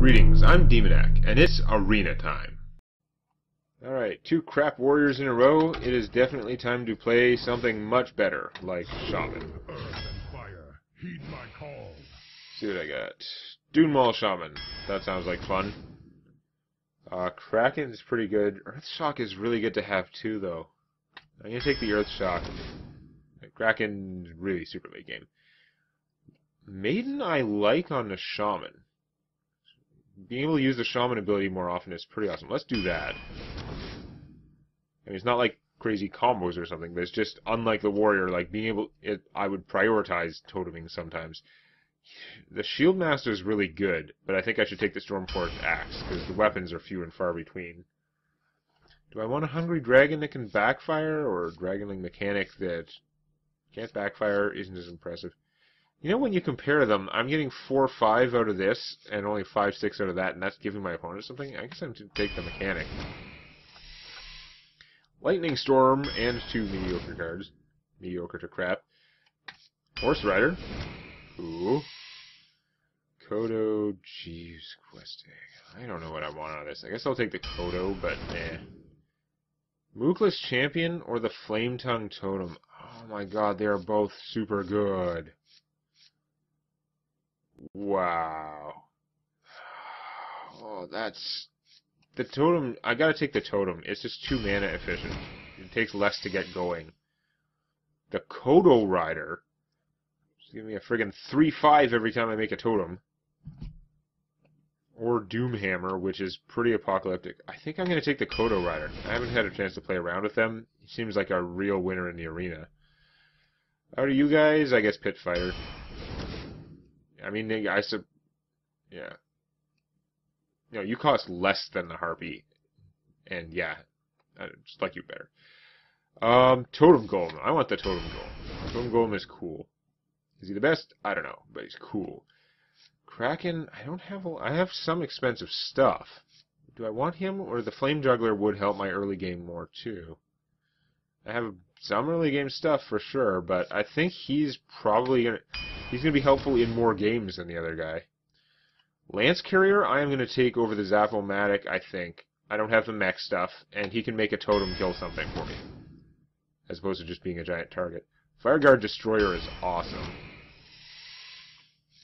Greetings, I'm Demonac, and it's arena time. Alright, 2 crap warriors in a row. It is definitely time to play something much better, like Shaman. Earth and fire, heed my call. See what I got. Dune Maul Shaman. That sounds like fun. Kraken is pretty good. Earth Shock is really good to have too, though. I'm gonna take the Earth Shock. Kraken's really super late game. Maiden I like on the Shaman. Being able to use the Shaman ability more often is pretty awesome. Let's do that. I mean, it's not like crazy combos or something, but it's just unlike the warrior, like being able... I would prioritize toteming sometimes. The Shield Master is really good, but I think I should take the Stormforged Axe, because the weapons are few and far between. Do I want a Hungry Dragon that can backfire, or a Dragonling mechanic that can't backfire, isn't as impressive? You know, when you compare them, I'm getting 4-5 out of this, and only 5-6 out of that, and that's giving my opponent something? I guess I'm to take the mechanic. Lightning Storm, and 2 mediocre cards. Mediocre to crap. Horse Rider. Ooh. Kodo, jeez, questing. I don't know what I want out of this. I guess I'll take the Kodo, but eh. Mookless Champion or the Flame Tongue Totem. Oh my god, they are both super good. Wow. Oh, that's... The totem... I gotta take the totem. It's just 2 mana efficient. It takes less to get going. The Kodo Rider... Just give me a friggin' 3-5 every time I make a totem. Or Doomhammer, which is pretty apocalyptic. I think I'm gonna take the Kodo Rider. I haven't had a chance to play around with them. He seems like a real winner in the arena. How do you guys? I guess Pit Fighter. I mean, yeah. You know, you cost less than the Harpy. And yeah, I just like you better. Totem Golem. I want the Totem Golem. Totem Golem is cool. Is he the best? I don't know, but he's cool. Kraken, I have some expensive stuff. Do I want him, or the Flame Juggler would help my early game more too? I have some early game stuff for sure, but I think he's probably gonna be helpful in more games than the other guy. Lance Carrier, I am gonna take over the Zap-O-Matic, I think. I don't have the mech stuff, and he can make a totem kill something for me, as opposed to just being a giant target. Fireguard Destroyer is awesome.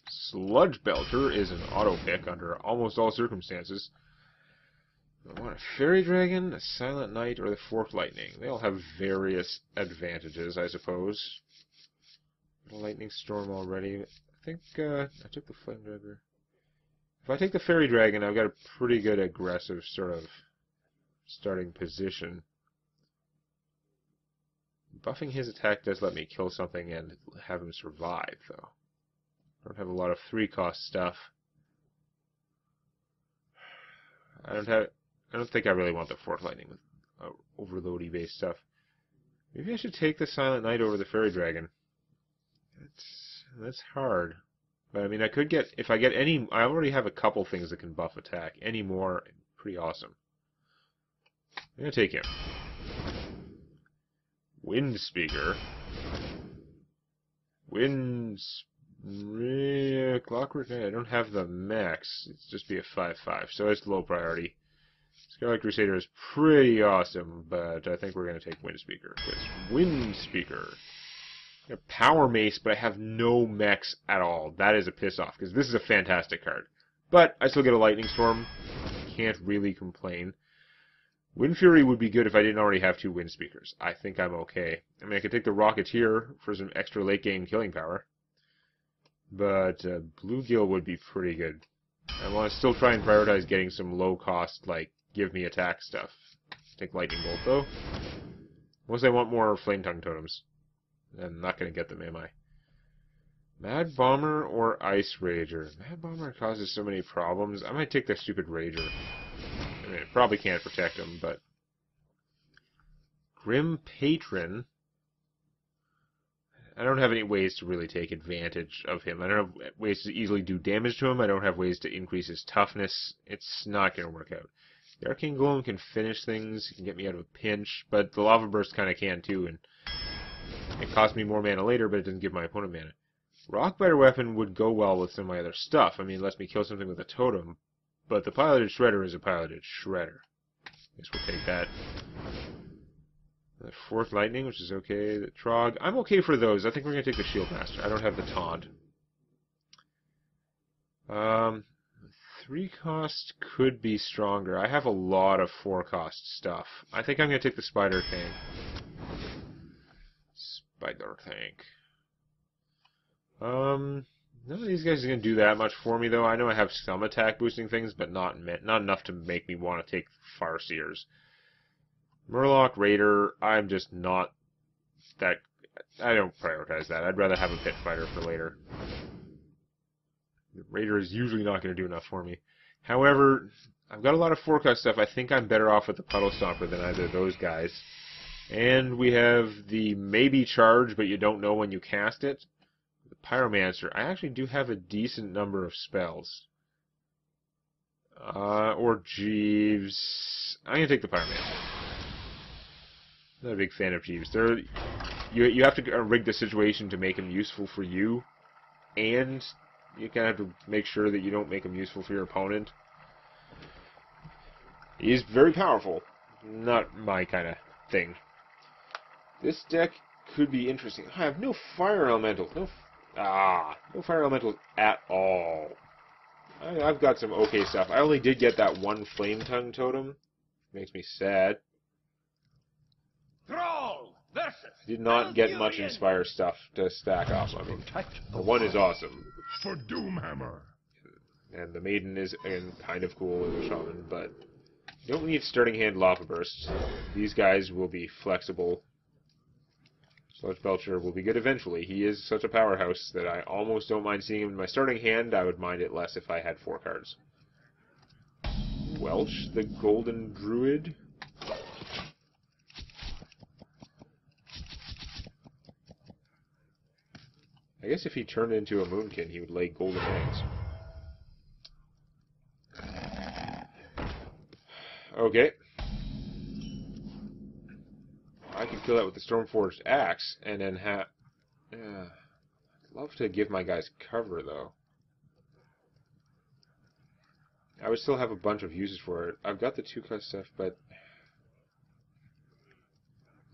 Sludge Belter is an auto pick under almost all circumstances. I want a Fairy Dragon, a Silent Knight, or the Forked Lightning. They all have various advantages, I suppose. A Lightning Storm already. I think I took the Flame Juggler. If I take the Fairy Dragon, I've got a pretty good aggressive sort of starting position. Buffing his attack does let me kill something and have him survive, though. I don't have a lot of 3-cost stuff. I don't think I really want the Forked Lightning with overloady based stuff. Maybe I should take the Silent Knight over the Fairy Dragon. That's hard. But I mean, I could get, if I get any, I already have a couple things that can buff attack. Any more, pretty awesome. I'm gonna take him. Wind Speaker. Clockwork Knight, I don't have the max. It's just be a 5-5, so it's low priority. Scarlet Crusader is pretty awesome, but I think we're going to take Wind Speaker. It's Wind Speaker. I have Power Mace, but I have no mechs at all. That is a piss off, because this is a fantastic card. But I still get a Lightning Storm. Can't really complain. Wind Fury would be good if I didn't already have 2 Wind Speakers. I think I'm okay. I mean, I could take the Rocketeer for some extra late game killing power. But Bluegill would be pretty good. I want to still try and prioritize getting some low cost, like, give me attack stuff. Take Lightning Bolt, though. Unless I want more Flame Tongue Totems. I'm not going to get them, am I? Mad Bomber or Ice Rager? Mad Bomber causes so many problems. I might take the stupid Rager. I mean, it probably can't protect him, but... Grim Patron... I don't have any ways to really take advantage of him. I don't have ways to easily do damage to him. I don't have ways to increase his toughness. It's not going to work out. The Arcane Golem can finish things. He can get me out of a pinch. But the Lava Burst kind of can too. And it costs me more mana later, but it doesn't give my opponent mana. Rockbiter Weapon would go well with some of my other stuff. I mean, it lets me kill something with a totem. but the piloted shredder is a piloted shredder. Guess we'll take that. The fourth lightning, which is okay. The Trog, I'm okay for those. I think we're going to take the Shieldmaster. I don't have the taunt. 3 cost could be stronger. I have a lot of 4 cost stuff. I think I'm going to take the Spider Tank. Spider Tank. None of these guys are going to do that much for me, though. I know I have some attack boosting things, but not enough to make me want to take Farseers. Murloc, Raider, I'm just not that... I don't prioritize that. I'd rather have a Pit Fighter for later. The Raider is usually not going to do enough for me. However, I've got a lot of forecast stuff. I think I'm better off with the Puddle Stomper than either of those guys. And we have the maybe charge, but you don't know when you cast it. The Pyromancer. I actually do have a decent number of spells. Or Jeeves. I'm going to take the Pyromancer. Not a big fan of Jeeves. You have to rig the situation to make him useful for you, and you kind of have to make sure that you don't make him useful for your opponent. He's very powerful. Not my kind of thing. This deck could be interesting. I have no fire elementals. No fire elementals at all. I've got some okay stuff. I only did get that one Flame Tongue totem. Makes me sad. I did not get much Inspire stuff to stack off. I mean, the one is awesome. For Doomhammer. And the Maiden is kind of cool as a Shaman, but you don't need starting hand Lava Burst. These guys will be flexible. Sludge Belcher will be good eventually. He is such a powerhouse that I almost don't mind seeing him in my starting hand. I would mind it less if I had 4 cards. Welch, the Golden Druid. I guess if he turned into a Moonkin, he would lay golden eggs. Okay. I could kill that with the Stormforged Axe, and then have... I'd love to give my guys cover, though. I would still have a bunch of uses for it. I've got the 2-cost stuff, but...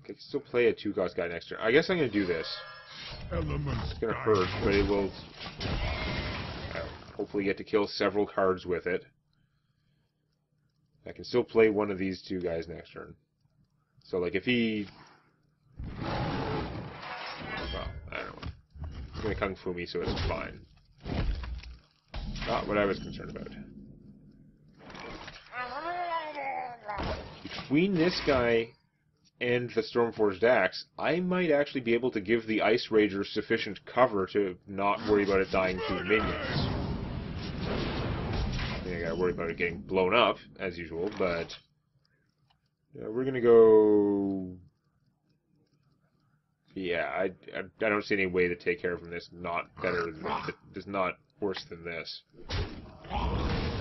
I can still play a 2-cost guy next turn. I guess I'm going to do this. It's going to hurt, but it will hopefully get to kill several cards with it. I can still play one of these 2 guys next turn. So, like, if he... Well, I don't know. He's going to Kung Fu me, so it's fine. Not what I was concerned about. Between this guy and the Stormforged Axe, I might actually be able to give the Ice Rager sufficient cover to not worry about it dying to minions. I think I gotta worry about it getting blown up, as usual, but... we're gonna go... Yeah, I don't see any way to take care of him this not better than... It's not worse than this. I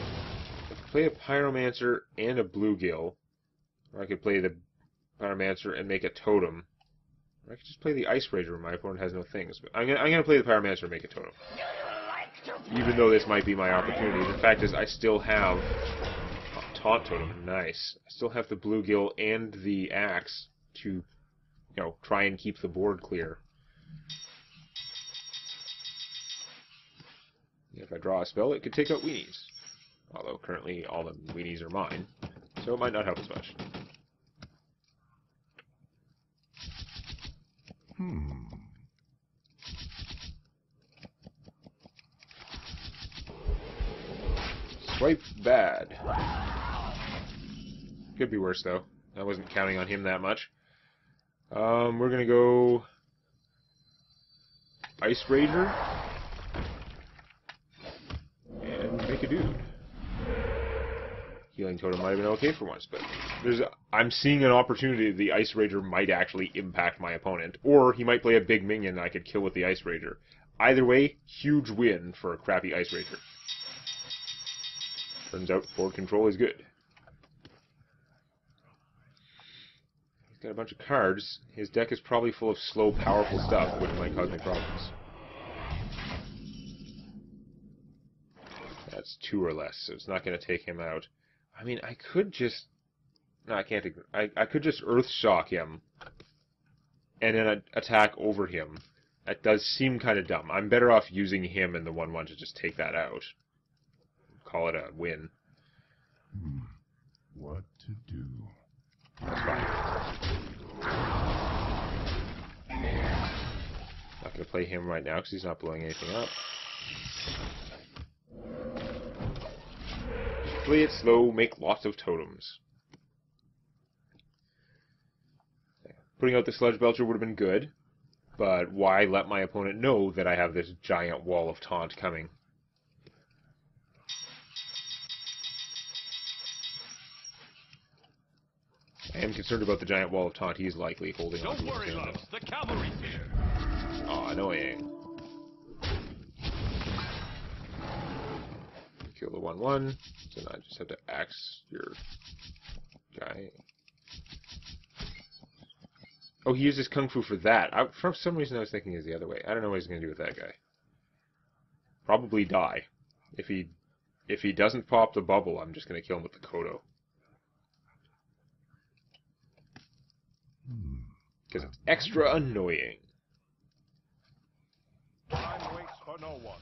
could play a Pyromancer and a Bluegill, or I could play the Pyromancer and make a totem. Or I could just play the Ice Rager when my opponent has no things. But I'm gonna play the Pyromancer and make a totem. Even though this might be my opportunity. The fact is, I still have Taunt Totem. Nice. I still have the Bluegill and the Axe to, try and keep the board clear. If I draw a spell, it could take out weenies. Although currently all the weenies are mine, so it might not help as much. Swipe bad. Could be worse, though. I wasn't counting on him that much. We're gonna go... Ice Rager. And make a dude. Healing Totem might have been okay for once, but I'm seeing an opportunity the Ice Rager might actually impact my opponent. Or he might play a big minion that I could kill with the Ice Rager. Either way, huge win for a crappy Ice Rager. Turns out board control is good. He's got a bunch of cards. His deck is probably full of slow, powerful stuff, which might cause me problems. That's 2 or less, so it's not going to take him out. I mean, I could just... No, I can't. I could just Earth Shock him and then attack over him. That does seem kind of dumb. I'm better off using him and the 1/1 to just take that out. Call it a win. What to do? That's fine. Not going to play him right now because he's not blowing anything up. Play it slow, make lots of totems. Putting out the Sludge Belcher would have been good, but why let my opponent know that I have this giant wall of taunt coming? I am concerned about the giant wall of taunt he's likely holding on to. Don't worry, loves. The cavalry's here. Oh, annoying. Kill the 1/1, so now I just have to axe your guy. Oh, he uses Kung Fu for that. For some reason I was thinking it was the other way. I don't know what he's going to do with that guy. Probably die. If he doesn't pop the bubble, I'm just going to kill him with the Kodo. Because it's extra annoying. Time waits for no one.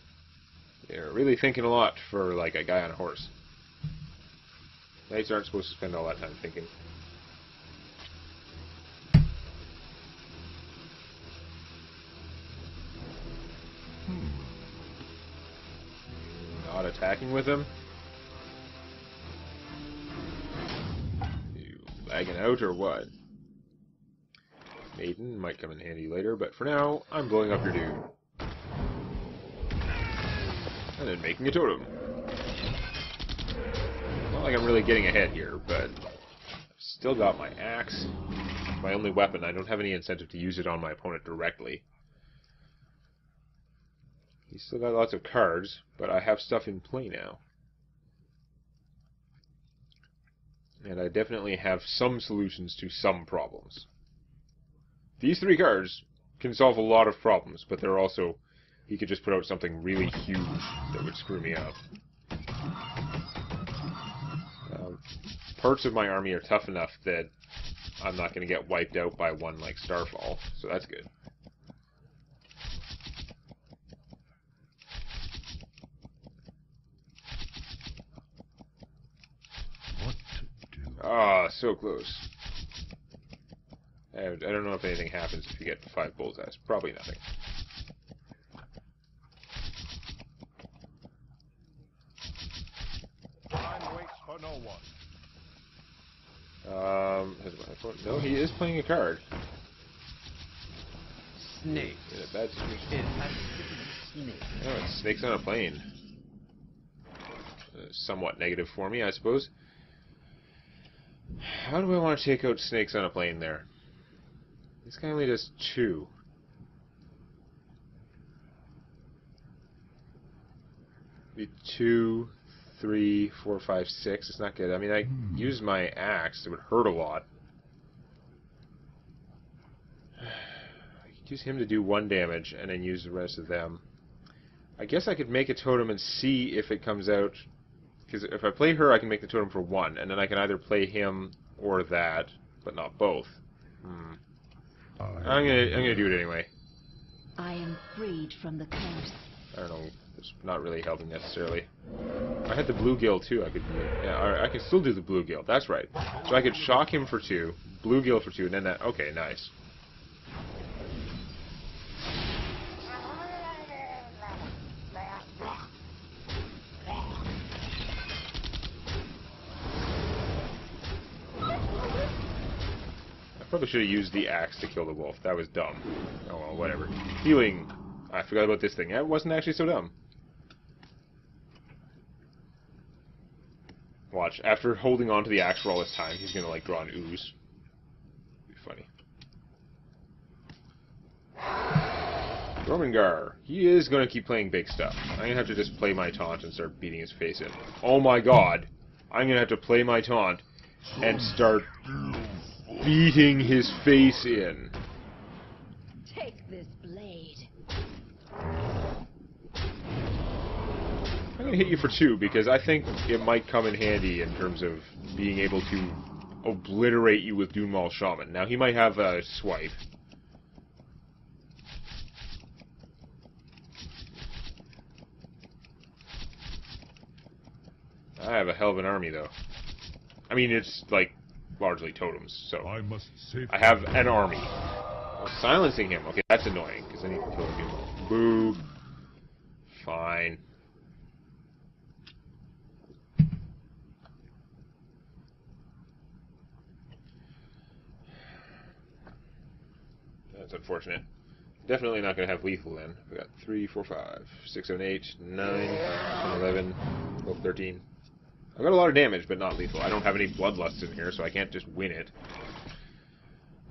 They're really thinking a lot for, like, a guy on a horse. Knights aren't supposed to spend all that time thinking. Not attacking with him? You lagging out or what? Maiden might come in handy later, but for now, I'm blowing up your dude. And then making a totem. Not like I'm really getting ahead here, but I've still got my axe. My only weapon. I don't have any incentive to use it on my opponent directly. He's still got lots of cards, but I have stuff in play now. And I definitely have some solutions to some problems. These 3 cards can solve a lot of problems, but they're also... He could just put out something really huge that would screw me up. Parts of my army are tough enough that I'm not going to get wiped out by one like Starfall, so that's good. What to do? Ah, so close. I don't know if anything happens if you get 5 bullseyes. Probably nothing. Time waits for no one. No, he is playing a card. Snakes. In a bad situation. It has to be snakes. Oh, it's Snakes on a Plane. Somewhat negative for me, I suppose. How do I want to take out Snakes on a Plane there? This guy only does 2. Be 2, 3, 4, 5, 6. It's not good. I mean, I use my axe. It would hurt a lot. I could use him to do 1 damage and then use the rest of them. I guess I could make a totem and see if it comes out. Because if I play her, I can make the totem for 1, and then I can either play him or that, but not both. I'm gonna do it anyway. I am freed from the curse. I don't know. It's not really helping necessarily. I had the bluegill too. I could, yeah, I can still do the bluegill. That's right. So I could shock him for 2, bluegill for 2, and then that. Okay, nice. Probably should have used the axe to kill the wolf. That was dumb. Oh well, whatever. Healing. I forgot about this thing. It wasn't actually so dumb. Watch. After holding on to the axe for all this time, he's gonna like draw an ooze. Be funny. Jormungandr. He is gonna keep playing big stuff. I'm gonna have to just play my taunt and start beating his face in. Oh my god. I'm gonna have to play my taunt and start beating his face in. Take this blade. I I'm gonna hit you for 2 because I think it might come in handy in terms of being able to obliterate you with Dunwall Shaman. Now, he might have a swipe. I have a hell of an army, though. I mean, it's, like, largely totems, so... I must save. I have an army. Oh, silencing him. Okay, that's annoying, because then he can kill him. Boo. Fine. That's unfortunate. Definitely not going to have lethal then. We got 3, 4, 5, 6, 7, 8, 9, 10, 11, 12, 13. I've got a lot of damage, but not lethal. I don't have any bloodlusts in here, so I can't just win it.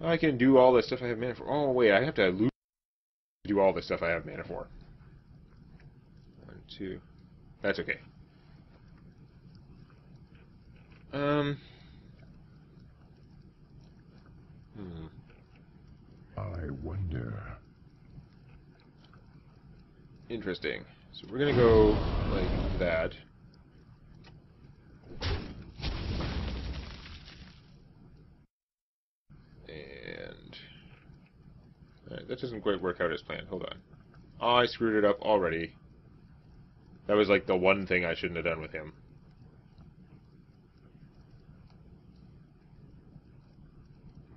I can do all the stuff I have mana for. Oh, wait, I have to lose to do all the stuff I have mana for. 1, 2. That's okay. I wonder. Interesting. So we're gonna go like that. And alright, that doesn't quite work out as planned. Hold on. Oh, I screwed it up already. That was like the one thing I shouldn't have done with him.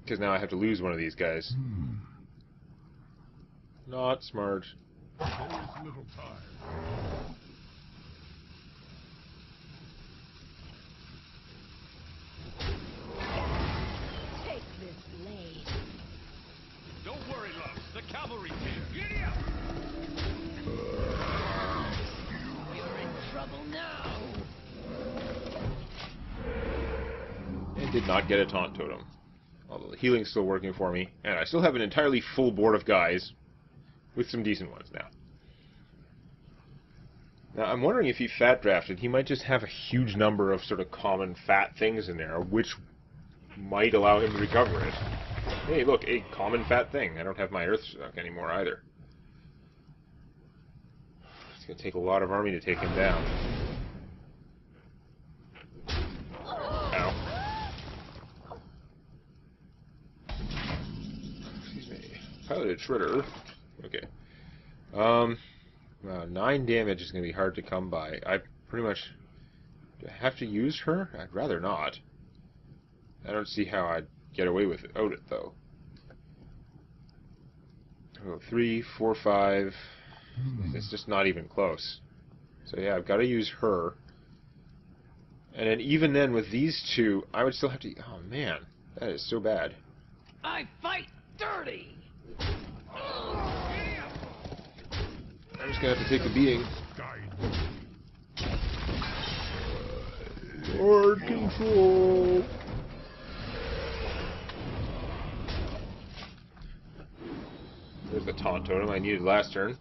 Because now I have to lose one of these guys. Not smart. There is little time. Take this blade. Don't worry, loves. The cavalry's here. Giddy up! You're in trouble now. And did not get a taunt totem. Although the healing's still working for me. And I still have an entirely full board of guys. With some decent ones now. Now, I'm wondering if he fat drafted, he might just have a huge number of sort of common fat things in there, which might allow him to recover it. Hey, look, a common fat thing. I don't have my Earthstruck anymore either. It's going to take a lot of army to take him down. Ow. Excuse me. Piloted Shredder. Okay. 9 damage is going to be hard to come by. I pretty much... Do I have to use her? I'd rather not. I don't see how I'd get away without it, though. Oh, 3, 4, 5... It's just not even close. So yeah, I've got to use her. And then even then, with these two, I would still have to... Oh, man. That is so bad. I fight dirty. I'm just going to have to take the beating. Lord control. There's the taunt totem I needed last turn.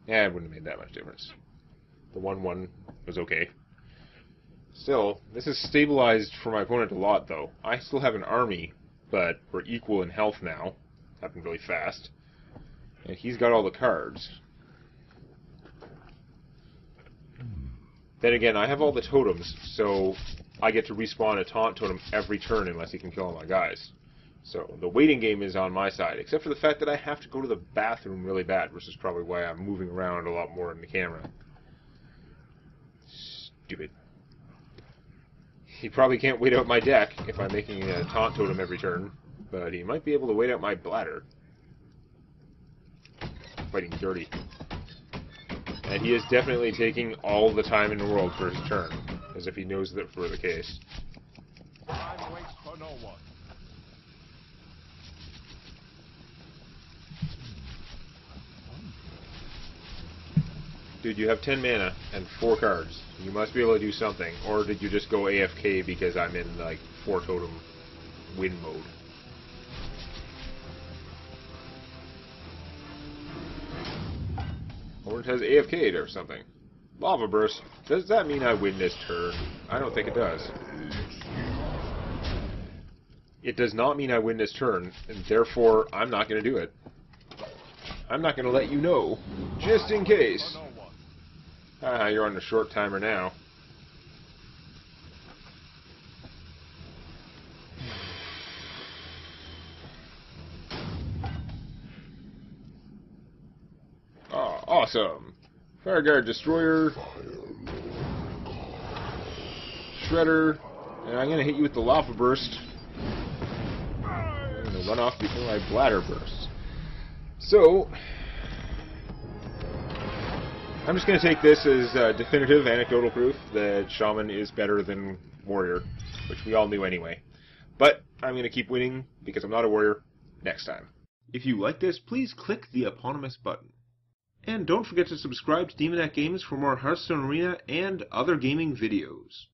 Yeah, it wouldn't have made that much difference. The 1-1 was okay. Still, this is stabilized for my opponent a lot, though. I still have an army, but we're equal in health now. Happened really fast. And he's got all the cards. Then again, I have all the totems, so I get to respawn a taunt totem every turn unless he can kill all my guys. So the waiting game is on my side, except for the fact that I have to go to the bathroom really bad, which is probably why I'm moving around a lot more in the camera. Stupid. He probably can't wait out my deck if I'm making a taunt totem every turn, but he might be able to wait out my bladder. Fighting dirty. And he is definitely taking all the time in the world for his turn, as if he knows that for the case. Time waits for no one. Dude, you have 10 mana and 4 cards. You must be able to do something. Or did you just go AFK because I'm in, like, 4 totem win mode? Or it has AFK'd or something. Lava Burst. Does that mean I win this turn? I don't think it does. It does not mean I win this turn, and therefore I'm not going to do it. I'm not going to let you know, just in case. For no one. Ah, you're on a short timer now. Oh, awesome. Fireguard Destroyer. Shredder. And I'm going to hit you with the Lava Burst. I'm going to run off before my Bladder bursts. So, I'm just going to take this as definitive anecdotal proof that Shaman is better than Warrior, which we all knew anyway. But I'm going to keep winning because I'm not a Warrior next time. If you like this, please click the eponymous button. And don't forget to subscribe to Demonac Games for more Hearthstone Arena and other gaming videos.